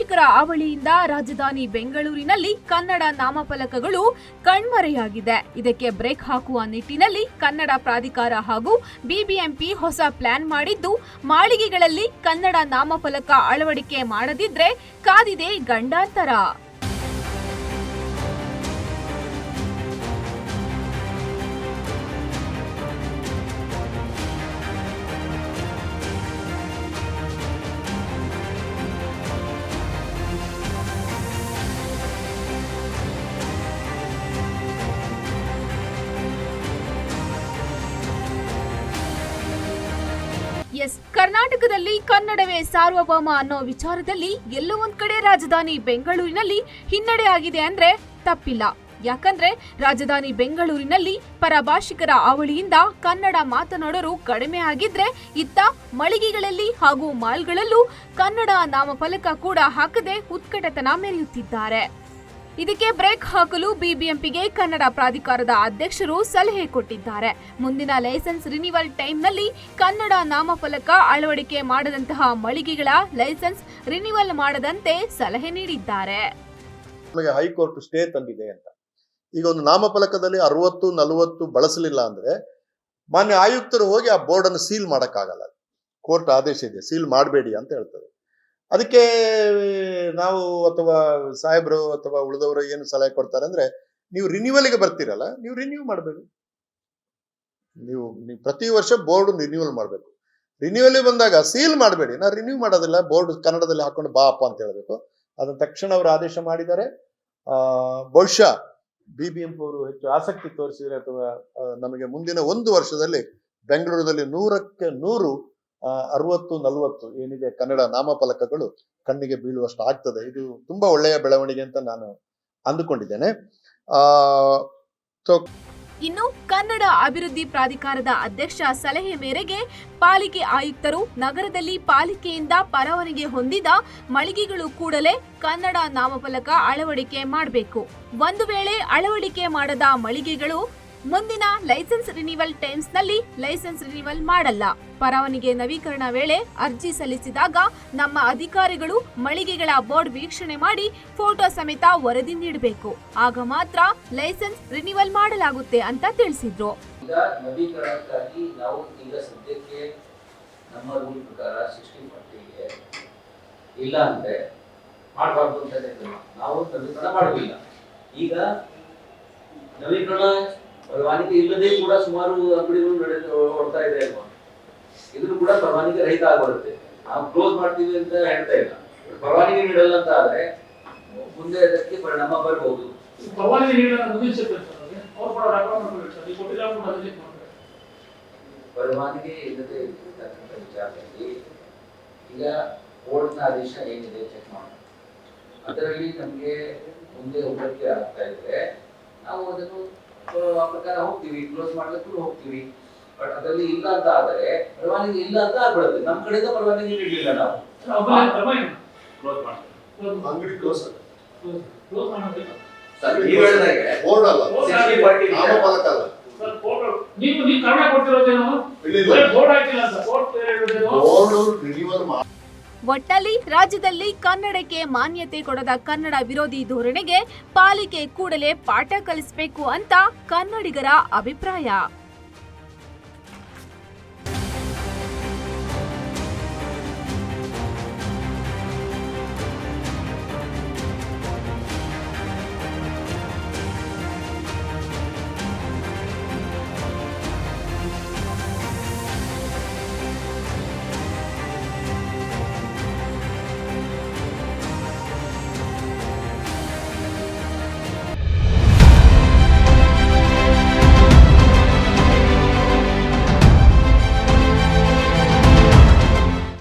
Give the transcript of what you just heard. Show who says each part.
Speaker 1: ಪರಭಾಷಿಕರ ಅವಳಿಯಿಂದ ರಾಜಧಾನಿ ಬೆಂಗಳೂರಿನಲ್ಲಿ ಕನ್ನಡ ನಾಮಫಲಕಗಳು ಕಣ್ಮರೆಯಾಗಿದೆ. ಇದಕ್ಕೆ ಬ್ರೇಕ್ ಹಾಕುವ ನಿಟ್ಟಿನಲ್ಲಿ ಕನ್ನಡ ಪ್ರಾಧಿಕಾರ ಹಾಗೂ ಬಿಬಿಎಂಪಿ ಹೊಸ ಪ್ಲಾನ್ ಮಾಡಿದ್ದು, ಮಾಳಿಗೆಗಳಲ್ಲಿ ಕನ್ನಡ ನಾಮಫಲಕ ಅಳವಡಿಕೆ ಮಾಡದಿದ್ರೆ ಕಾದಿದೆ ಗಂಡಾಂತರ. ಕರ್ನಾಟಕದಲ್ಲಿ ಕನ್ನಡವೇ ಸಾರ್ವಭೌಮ ಅನ್ನೋ ವಿಚಾರದಲ್ಲಿ ಎಲ್ಲೋ ಒಂದ್ ಕಡೆ ರಾಜಧಾನಿ ಬೆಂಗಳೂರಿನಲ್ಲಿ ಹಿನ್ನಡೆ ಆಗಿದೆ ಅಂದ್ರೆ ತಪ್ಪಿಲ್ಲ. ಯಾಕಂದ್ರೆ ರಾಜಧಾನಿ ಬೆಂಗಳೂರಿನಲ್ಲಿ ಪರಭಾಷಿಕರ ಅವಳಿಯಿಂದ ಕನ್ನಡ ಮಾತನಾಡೋರು ಕಡಿಮೆ ಆಗಿದ್ರೆ, ಇತ್ತ ಮಳಿಗೆಗಳಲ್ಲಿ ಹಾಗೂ ಮಾಲ್ಗಳಲ್ಲೂ ಕನ್ನಡ ನಾಮಫಲಕ ಕೂಡ ಹಾಕದೆ ಉತ್ಕಟತನ ಮೆರೆಯುತ್ತಿದ್ದಾರೆ. ಇದಕ್ಕೆ ಬ್ರೇಕ್ ಹಾಕಲು ಬಿಬಿಎಂಪಿಗೆ ಕನ್ನಡ ಪ್ರಾಧಿಕಾರದ ಅಧ್ಯಕ್ಷರು ಸಲಹೆ ಕೊಟ್ಟಿದ್ದಾರೆ. ಮುಂದಿನ ಲೈಸೆನ್ಸ್ ರಿನಿವಲ್ ಟೈಮ್ನಲ್ಲಿ ಕನ್ನಡ ನಾಮಫಲಕ ಅಳವಡಿಕೆ ಮಾಡದಂತಹ ಮಳಿಗೆಗಳ ಲೈಸೆನ್ಸ್ ರಿನಿವಲ್ ಮಾಡದಂತೆ ಸಲಹೆ ನೀಡಿದ್ದಾರೆ.
Speaker 2: ಹೈಕೋರ್ಟ್ ಸ್ಟೇ ತಂದಿದೆ ಅಂತ. ಈಗ ಒಂದು ನಾಮಫಲಕದಲ್ಲಿ 60-40 ಬಳಸಲಿಲ್ಲ ಅಂದ್ರೆ ಮಾನ್ಯ ಆಯುಕ್ತರು ಹೋಗಿ ಆ ಬೋರ್ಡ್ ಅನ್ನು ಸೀಲ್ ಮಾಡಕ್ಕಾಗಲ್ಲ. ಕೋರ್ಟ್ ಆದೇಶ ಇದೆ, ಸೀಲ್ ಮಾಡಬೇಡಿ ಅಂತ ಹೇಳ್ತದೆ. ಅದಕ್ಕೆ ನಾವು ಅಥವಾ ಸಾಹೇಬ್ರು ಅಥವಾ ಉಳಿದವರು ಏನು ಸಲಹೆ ಕೊಡ್ತಾರೆ ಅಂದ್ರೆ, ನೀವು ರಿನ್ಯೂವಲ್ಗೆ ಬರ್ತೀರಲ್ಲ, ನೀವು ರಿನ್ಯೂ ಮಾಡಬೇಕು. ನೀವು ಪ್ರತಿ ವರ್ಷ ಬೋರ್ಡ್ ರಿನ್ಯೂವಲ್ ಮಾಡಬೇಕು. ರಿನ್ಯೂವಲ್ ಬಂದಾಗ ಸೀಲ್ ಮಾಡಬೇಡಿ. ನಾ ರಿನ್ಯೂ ಮಾಡೋದಿಲ್ಲ, ಬೋರ್ಡ್ ಕನ್ನಡದಲ್ಲಿ ಹಾಕೊಂಡು ಬಾ ಅಪ್ಪ ಅಂತ ಹೇಳ್ಬೇಕು. ಅದನ್ನ ತಕ್ಷಣ ಅವರು ಆದೇಶ ಮಾಡಿದ್ದಾರೆ. ಬಹುಶಃ ಬಿಬಿಎಂಪಿ ಅವರು ಹೆಚ್ಚು ಆಸಕ್ತಿ ತೋರಿಸಿದರೆ ಅಥವಾ ನಮಗೆ ಮುಂದಿನ 1 ವರ್ಷದಲ್ಲಿ ಬೆಂಗಳೂರಲ್ಲಿ 100ಕ್ಕೆ 100 60-40 ಏನಿದೆ ಕನ್ನಡ ನಾಮಫಲಕಗಳು ಕಣ್ಣಿಗೆ ಬೀಳುವಷ್ಟು ಆಗ್ತದೆ. ಇದು ತುಂಬಾ ಒಳ್ಳೆಯ ಬೆಳವಣಿಗೆ ಅಂತ ನಾನು ಅಂದುಕೊಂಡಿದ್ದೇನೆ.
Speaker 1: ಇನ್ನು ಕನ್ನಡ ಅಭಿವೃದ್ಧಿ ಪ್ರಾಧಿಕಾರದ ಅಧ್ಯಕ್ಷ ಸಲಹೆ ಮೇರೆಗೆ ಪಾಲಿಕೆ ಆಯುಕ್ತರು ನಗರದಲ್ಲಿ ಪಾಲಿಕೆಯಿಂದ ಪರವಾನಗಿ ಹೊಂದಿದ ಮಳಿಗೆಗಳು ಕೂಡಲೇ ಕನ್ನಡ ನಾಮಫಲಕ ಅಳವಡಿಕೆ ಮಾಡಬೇಕು. ಒಂದು ವೇಳೆ ಅಳವಡಿಕೆ ಮಾಡದ ಮಳಿಗೆಗಳು ಮುಂದಿನ ಲೈಸೆನ್ಸ್ ರಿನಿವಲ್ ಟೈಮ್ಸ್ ನಲ್ಲಿ ಲೈಸೆನ್ಸ್ ರಿನಿವಲ್ ಮಾಡಲ್ಲ. ಪರವಾನಗಿ ನವೀಕರಣ ವೇಳೆ ಅರ್ಜಿ ಸಲ್ಲಿಸಿದಾಗ ನಮ್ಮ ಅಧಿಕಾರಿಗಳು ಮಳಿಗೆಗಳ ಬೋರ್ಡ್ ವೀಕ್ಷಣೆ ಮಾಡಿ ಫೋಟೋ ಸಮೇತ ವರದಿ ನೀಡಬೇಕು. ಆಗ ಮಾತ್ರ ಲೈಸೆನ್ಸ್ ರಿನಿವಲ್ ಮಾಡಲಾಗುತ್ತೆ ಅಂತ ತಿಳಿಸಿದ್ರು.
Speaker 3: ನವೀಕರಣಕ್ಕಾಗಿ ನಾವು ಈಗ ಸದ್ಯಕ್ಕೆ ನಮ್ಮ ರೂಲ್ ಪ್ರಕಾರ 60% ಇಲ್ಲ ಅಂದ್ರೆ ಮಾಡಬಾರ್ದು ಅಂತ ನಾವು ನವೀಕರಣ ಮಾಡುವುದಿಲ್ಲ. ಈಗ ನವೀಕರಣ ಪರವಾನಗಿ ಇಲ್ಲದೆ ಕೂಡ ಸುಮಾರು ಅಂಗಡಿಗಳು ಹೊಡ್ತಾ ಇದೆ ಅಲ್ವಾ. ಇದನ್ನು ಕೂಡ ಪರವಾನಗಿ ರಹಿತ ಆಗಿರುತ್ತೆ. ನಾವು ಕ್ಲೋಸ್ ಮಾಡ್ತೀವಿ ಅಂತ ಹೇಳ್ತಾ ಇಲ್ಲ. ಪರವಾನಗಿ ನೀಡಲ್ಲ ಅಂತ ಆದ್ರೆ ಮುಂದೆ ಅದಕ್ಕೆ ಪರಿಣಾಮ ಬರಬಹುದು.
Speaker 4: ಪರವಾನಗಿ
Speaker 3: ಇಲ್ಲದೆ ಇರ್ತಕ್ಕಂಥ ವಿಚಾರದಲ್ಲಿ ಈಗ ಬೋರ್ಡ್ನ ಆದೇಶ ಏನಿದೆ ಚೆಕ್ ಮಾಡೋಣ. ಅದರಲ್ಲಿ ನಮಗೆ ಮುಂದೆ ಹೋಗಕ್ಕೆ ಆಗ್ತಾ ಇದ್ರೆ ನಾವು ಅದನ್ನು ಆ ಪ್ರಕಾರ ಹೋಗ್ತೀವಿ, ಕ್ಲೋಸ್ ಮಾಡ್ಲಿಕ್ಕೂ ಹೋಗ್ತೀವಿ. ಬಟ್ ಅದರಲ್ಲಿ ಇಲ್ಲ ಅಂತ ಆದರೆ ಪರವಾನಗಿ ಇಲ್ಲ ಅಂತ ಆಗ್ಬಿಡುತ್ತೆ. ನಮ್ಮ ಕಡೆಯಿಂದ ಪರವಾನಗಿ ನೀಡಲಿಲ್ಲ ನಾವು
Speaker 2: ಅಂಗಡಿ ಕ್ಲೋಸ್
Speaker 1: ಒಟ್ಟಲ್ಲಿ ರಾಜ್ಯದಲ್ಲಿ ಕನ್ನಡಕ್ಕೆ ಮಾನ್ಯತೆ ಕೊಡದ ಕನ್ನಡ ವಿರೋಧಿ ಧೋರಣೆಗೆ ಪಾಲಿಕೆ ಕೂಡಲೇ ಪಾಠ ಕಲಿಸಬೇಕು ಅಂತ ಕನ್ನಡಿಗರ ಅಭಿಪ್ರಾಯ.